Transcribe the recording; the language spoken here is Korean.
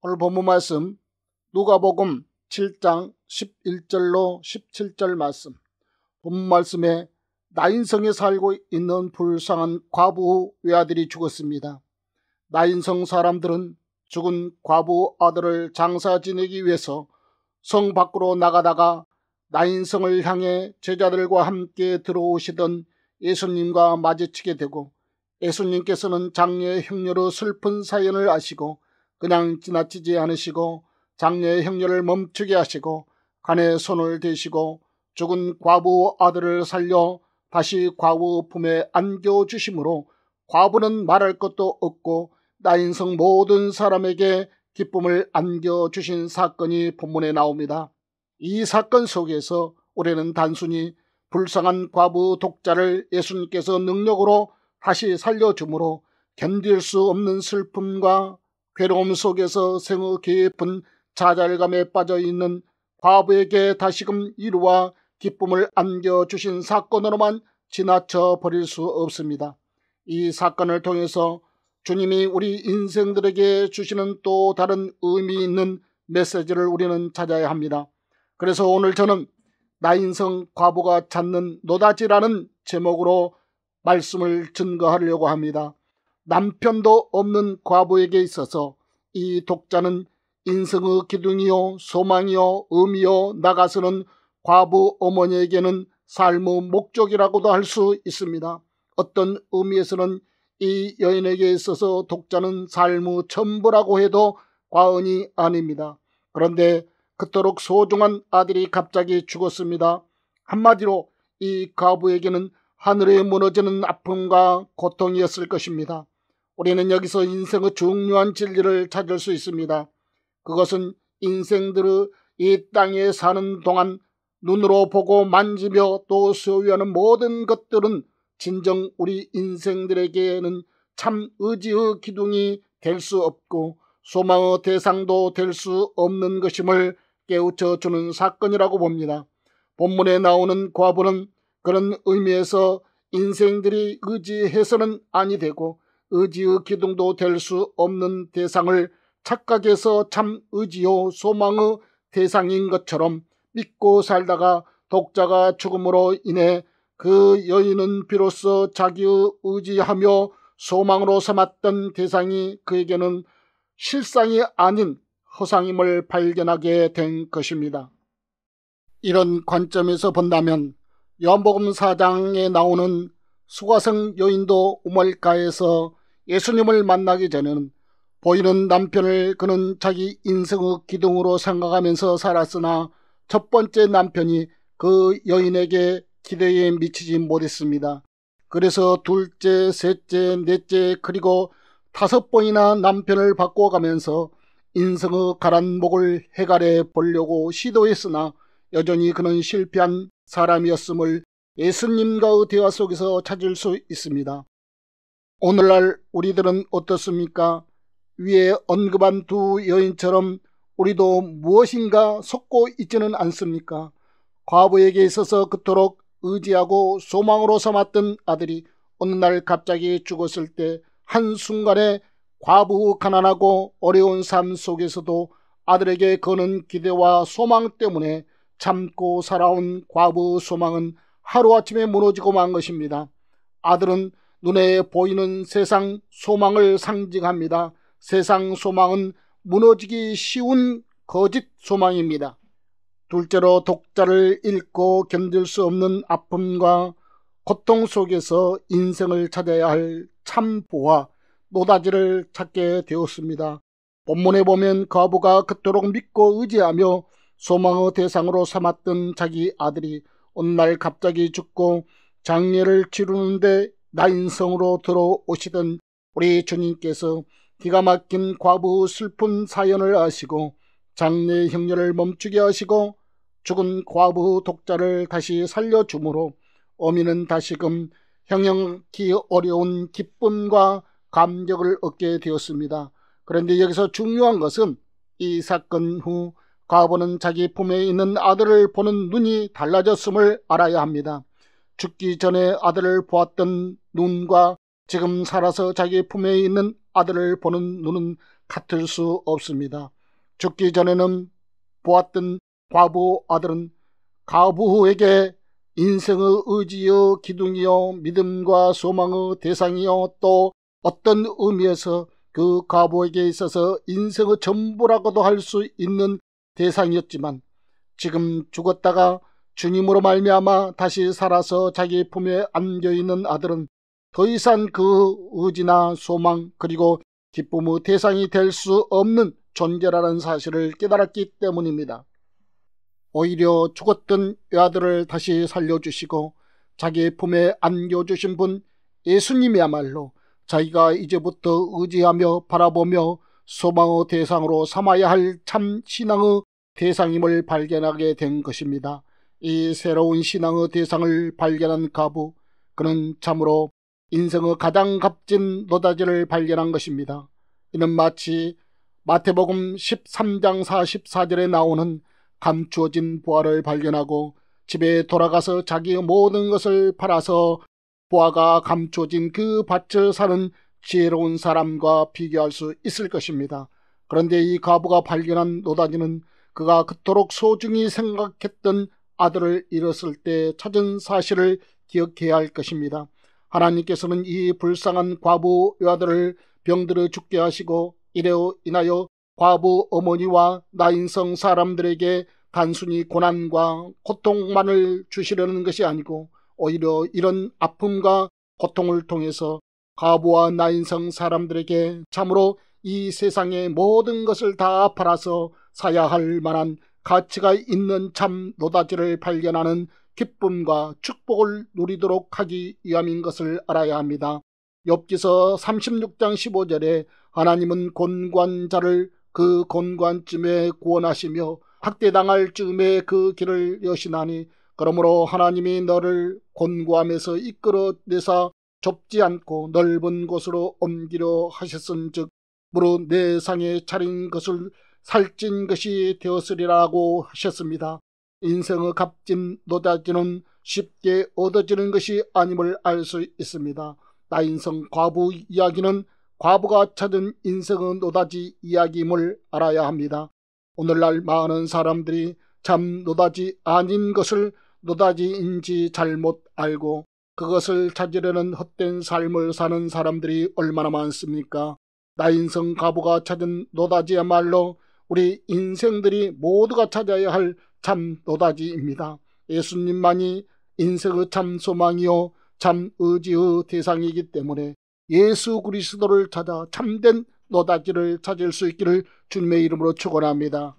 오늘 본문 말씀 누가복음 7장 11절로 17절 말씀. 본문 말씀에 나인성에 살고 있는 불쌍한 과부 외아들이 죽었습니다. 나인성 사람들은 죽은 과부 아들을 장사 지내기 위해서 성 밖으로 나가다가 나인성을 향해 제자들과 함께 들어오시던 예수님과 마주치게 되고, 예수님께서는 장녀의 형녀로 슬픈 사연을 아시고 그냥 지나치지 않으시고 장녀의 형녀를 멈추게 하시고 간에 손을 대시고 죽은 과부 아들을 살려 다시 과부 품에 안겨주심으로 과부는 말할 것도 없고 나인성 모든 사람에게 기쁨을 안겨주신 사건이 본문에 나옵니다. 이 사건 속에서 우리는 단순히 불쌍한 과부 독자를 예수님께서 능력으로 다시 살려주므로 견딜 수 없는 슬픔과 괴로움 속에서 생의 깊은 좌절감에 빠져있는 과부에게 다시금 위로와 기쁨을 안겨주신 사건으로만 지나쳐 버릴 수 없습니다. 이 사건을 통해서 주님이 우리 인생들에게 주시는 또 다른 의미 있는 메시지를 우리는 찾아야 합니다. 그래서 오늘 저는 나인성 과부가 찾는 노다지라는 제목으로 말씀을 증거하려고 합니다. 남편도 없는 과부에게 있어서 이 독자는 인생의 기둥이요 소망이요 의미요 나가서는 과부 어머니에게는 삶의 목적이라고도 할 수 있습니다. 어떤 의미에서는 이 여인에게 있어서 독자는 삶의 전부라고 해도 과언이 아닙니다. 그런데 그토록 소중한 아들이 갑자기 죽었습니다. 한마디로 이 과부에게는 하늘에 무너지는 아픔과 고통이었을 것입니다. 우리는 여기서 인생의 중요한 진리를 찾을 수 있습니다. 그것은 인생들의 이 땅에 사는 동안 눈으로 보고 만지며 또 소유하는 모든 것들은 진정 우리 인생들에게는 참 의지의 기둥이 될 수 없고 소망의 대상도 될 수 없는 것임을 깨우쳐 주는 사건이라고 봅니다. 본문에 나오는 과부는 그런 의미에서 인생들이 의지해서는 아니 되고 의지의 기둥도 될 수 없는 대상을 착각해서 참 의지요 소망의 대상인 것처럼 믿고 살다가 독자가 죽음으로 인해 그 여인은 비로소 자기의 의지하며 소망으로 삼았던 대상이 그에게는 실상이 아닌 허상임을 발견하게 된 것입니다. 이런 관점에서 본다면 요한복음 4장에 나오는 수가성 여인도 우물가에서 예수님을 만나기 전에는 보이는 남편을 그는 자기 인생의 기둥으로 생각하면서 살았으나 첫 번째 남편이 그 여인에게 기대에 미치지 못했습니다. 그래서 둘째, 셋째, 넷째 그리고 5번이나 남편을 바꿔가면서 인생의 가란목을 해갈해 보려고 시도했으나 여전히 그는 실패한 사람이었음을 예수님과의 대화 속에서 찾을 수 있습니다. 오늘날 우리들은 어떻습니까? 위에 언급한 두 여인처럼 우리도 무엇인가 속고 있지는 않습니까? 과부에게 있어서 그토록 의지하고 소망으로 삼았던 아들이 어느 날 갑자기 죽었을 때 한순간에 과부의 가난하고 어려운 삶 속에서도 아들에게 거는 기대와 소망 때문에 참고 살아온 과부의 소망은 하루아침에 무너지고 만 것입니다. 아들은 눈에 보이는 세상 소망을 상징합니다. 세상 소망은 무너지기 쉬운 거짓 소망입니다. 둘째로 독자를 잃고 견딜 수 없는 아픔과 고통 속에서 인생을 찾아야 할 참보와 노다지를 찾게 되었습니다. 본문에 보면 과부가 그토록 믿고 의지하며 소망의 대상으로 삼았던 자기 아들이 어느 날 갑자기 죽고 장례를 치르는데 나인성으로 들어오시던 우리 주님께서 기가 막힌 과부의 슬픈 사연을 아시고 장례 형렬을 멈추게 하시고 죽은 과부 독자를 다시 살려주므로 어미는 다시금 형용기 어려운 기쁨과 감격을 얻게 되었습니다. 그런데 여기서 중요한 것은 이 사건 후 과부는 자기 품에 있는 아들을 보는 눈이 달라졌음을 알아야 합니다. 죽기 전에 아들을 보았던 눈과 지금 살아서 자기 품에 있는 아들을 보는 눈은 같을 수 없습니다. 죽기 전에는 보았던 과부 아들은 가부에게 인생의 의지여 기둥이요 믿음과 소망의 대상이요 또 어떤 의미에서 그 가부에게 있어서 인생의 전부라고도 할 수 있는 대상이었지만 지금 죽었다가 주님으로 말미암아 다시 살아서 자기 품에 안겨있는 아들은 더 이상 그 의지나 소망 그리고 기쁨의 대상이 될 수 없는 존재라는 사실을 깨달았기 때문입니다. 오히려 죽었던 외아들을 다시 살려주시고 자기 품에 안겨주신 분 예수님이야말로 자기가 이제부터 의지하며 바라보며 소망의 대상으로 삼아야 할 참 신앙의 대상임을 발견하게 된 것입니다. 이 새로운 신앙의 대상을 발견한 가부, 그는 참으로 인생의 가장 값진 노다지를 발견한 것입니다. 이는 마치 마태복음 13장 44절에 나오는 감추어진 보화를 발견하고 집에 돌아가서 자기의 모든 것을 팔아서 보화가 감추어진 그 밭을 사는 지혜로운 사람과 비교할 수 있을 것입니다. 그런데 이 과부가 발견한 노다지는 그가 그토록 소중히 생각했던 아들을 잃었을 때 찾은 사실을 기억해야 할 것입니다. 하나님께서는 이 불쌍한 과부 외아들을 병들어 죽게 하시고 이로 인하여 과부 어머니와 나인성 사람들에게 단순히 고난과 고통만을 주시려는 것이 아니고 오히려 이런 아픔과 고통을 통해서 과부와 나인성 사람들에게 참으로 이 세상의 모든 것을 다 팔아서 사야 할 만한 가치가 있는 참 노다지를 발견하는 기쁨과 축복을 누리도록 하기 위함인 것을 알아야 합니다. 욥기서 36장 15절에 하나님은 곤고한 자를 그 곤고한쯤에 구원하시며 학대당할 쯤에 그 길을 여시나니 그러므로 하나님이 너를 곤고함에서 이끌어내사 좁지 않고 넓은 곳으로 옮기려 하셨은즉 무릇 내 상에 차린 것을 살찐 것이 되었으리라고 하셨습니다. 인생의 값진 노다지는 쉽게 얻어지는 것이 아님을 알 수 있습니다. 나인성 과부 이야기는 과부가 찾은 인생의 노다지 이야기임을 알아야 합니다. 오늘날 많은 사람들이 참 노다지 아닌 것을 노다지인지 잘못 알고 그것을 찾으려는 헛된 삶을 사는 사람들이 얼마나 많습니까? 나인성 과부가 찾은 노다지야말로 우리 인생들이 모두가 찾아야 할 참 노다지입니다. 예수님만이 인생의 참 소망이요 참 의지의 대상이기 때문에 예수 그리스도를 찾아 참된 노다지를 찾을 수 있기를 주님의 이름으로 축원합니다.